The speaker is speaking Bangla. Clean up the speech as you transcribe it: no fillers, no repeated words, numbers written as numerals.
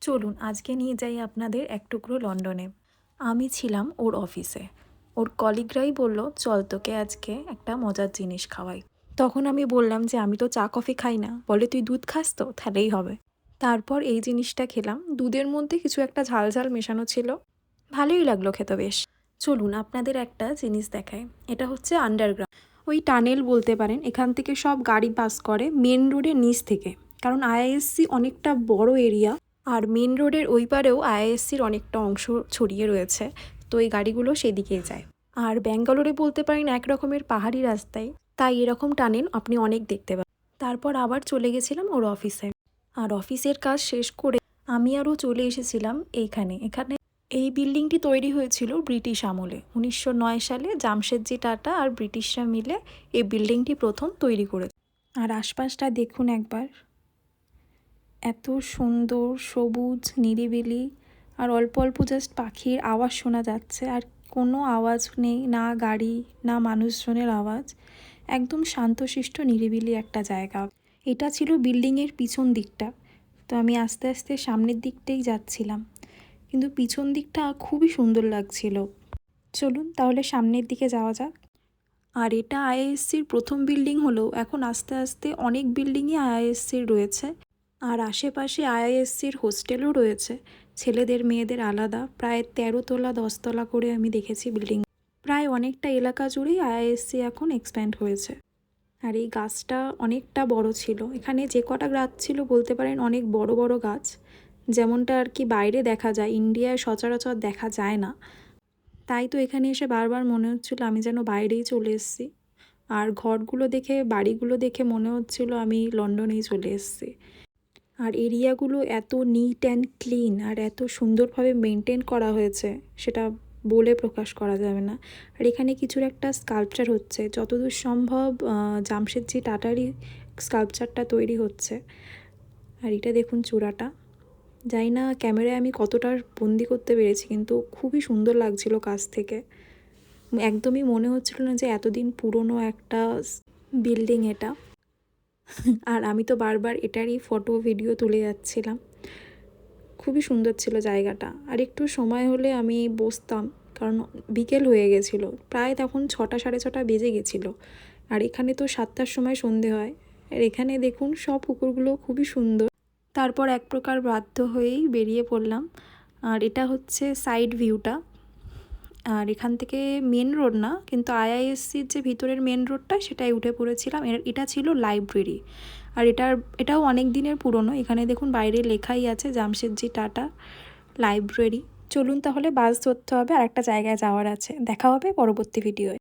চলুন আজকে নিয়ে যাই আপনাদের এক টুকরো লন্ডনে। আমি ছিলাম ওর অফিসে। ওর কলিগরাই বলল, চল তোকে আজকে একটা মজার জিনিস খাওয়াই। তখন আমি বললাম যে আমি তো চা কফি খাই না। বলে তুই দুধ খাস তো, তাহলেই হবে। তারপর এই জিনিসটা খেলাম। দুধের মধ্যে কিছু একটা ঝাল ঝাল মেশানো ছিল, ভালোই লাগলো খেতে বেশ। চলুন আপনাদের একটা জিনিস দেখাই। এটা হচ্ছে আন্ডারগ্রাউন্ড, ওই টানেল বলতে পারেন। এখান থেকে সব গাড়ি পাস করে মেন রোডের নিচ থেকে, কারণ আইআইএসসি অনেকটা বড় এরিয়া। আর মেন রোডের ওই পারেও আইআইএসসির অনেকটা অংশ ছড়িয়ে রয়েছে, তো এই গাড়িগুলো সেদিকেই যায়। আর ব্যাঙ্গালোরে বলতে পারেন এক রকমের পাহাড়ি রাস্তায়, তাই এরকম টানেল আপনি অনেক দেখতে পাবেন। তারপর আবার চলে গেছিলাম ওর অফিসে। আর অফিসের কাজ শেষ করে আমি আরও চলে এসেছিলাম এখানে। এই বিল্ডিংটি তৈরি হয়েছিল ব্রিটিশ আমলে 1909 সালে। জামশেদজি টাটা আর ব্রিটিশরা মিলে এই বিল্ডিংটি প্রথম তৈরি করেছে। আর আশপাশটা দেখুন একবার, এত সুন্দর সবুজ নিরিবিলি, আর অল্প অল্প জাস্ট পাখির আওয়াজ শোনা যাচ্ছে। আর কোনো আওয়াজ নেই, না গাড়ি না মানুষজনের আওয়াজ। একদম শান্তশিষ্ট নিরিবিলি একটা জায়গা। এটা ছিল বিল্ডিংয়ের পিছন দিকটা। তো আমি আস্তে আস্তে সামনের দিকটাই যাচ্ছিলাম, কিন্তু পিছন দিকটা খুবই সুন্দর লাগছিল। চলুন তাহলে সামনের দিকে যাওয়া যাক। আর এটা আইআইএসসির প্রথম বিল্ডিং হলেও এখন আস্তে আস্তে অনেক বিল্ডিংই আইআইএসসির রয়েছে। আর আশেপাশে আইআইএসসির হোস্টেলও রয়েছে, ছেলেদের মেয়েদের আলাদা। প্রায় 13 তলা 10 তলা করে আমি দেখেছি বিল্ডিং। প্রায় অনেকটা এলাকা জুড়েই আইআইএসসি এখন এক্সপ্যান্ড হয়েছে। আর এই গাছটা অনেকটা বড় ছিল। এখানে যে কটা গাছ ছিল বলতে পারেন অনেক বড় বড় গাছ, যেমনটা আর কি বাইরে দেখা যায়, ইন্ডিয়ায় সচরাচর দেখা যায় না। তাই তো এখানে এসে বারবার মনে হচ্ছিল আমি যেন বাইরেই চলে এসেছি। আর ঘরগুলো দেখে, বাড়িগুলো দেখে মনে হচ্ছিল আমি লন্ডনেই চলে এসেছি। আর এরিয়াগুলো এত নিট অ্যান্ড ক্লিন আর এত সুন্দরভাবে মেনটেন করা হয়েছে, সেটা বলে প্রকাশ করা যাবে না। আর এখানে কিছুর একটা স্কাল্পচার হচ্ছে, যতদূর সম্ভব জামশেদজি টাটারই স্কাল্পচারটা তৈরি হচ্ছে। আর এটা দেখুন চূড়াটা, জানি না ক্যামেরায় আমি কতটা বন্দি করতে পেরেছি, কিন্তু খুবই সুন্দর লাগছিল কাছ থেকে। একদমই মনে হচ্ছিল না যে এতদিন পুরনো একটা বিল্ডিং এটা। আর আমি তো বারবার এটারই ফটো ভিডিও তুলে যাচ্ছিলাম। খুবই সুন্দর ছিল জায়গাটা। আর একটু সময় হলে আমি বসতাম, কারণ বিকেল হয়ে গেছিলো, প্রায় তখন 6টা 6:30 বেজে গেছিলো। আর এখানে তো 7টার সময় সন্ধে হয়। আর এখানে দেখুন সব পুকুরগুলো খুবই সুন্দর। তারপর এক প্রকার বাধ্য হয়েই বেরিয়ে পড়লাম। আর এটা হচ্ছে সাইড ভিউটা। আর এখান থেকে মেন রোড না, কিন্তু আইআইএসসির যে ভিতরের মেন রোডটা সেটাই উঠে পড়েছিলাম। এটা ছিল লাইব্রেরি। আর এটাও অনেক দিনের পুরনো। এখানে দেখুন বাইরে লেখাই আছে জামশেদজি টাটা লাইব্রেরি। চলুন তাহলে বাস ধরতে হবে, আর একটা জায়গায় যাওয়ার আছে। দেখা হবে পরবর্তী ভিডিওয়।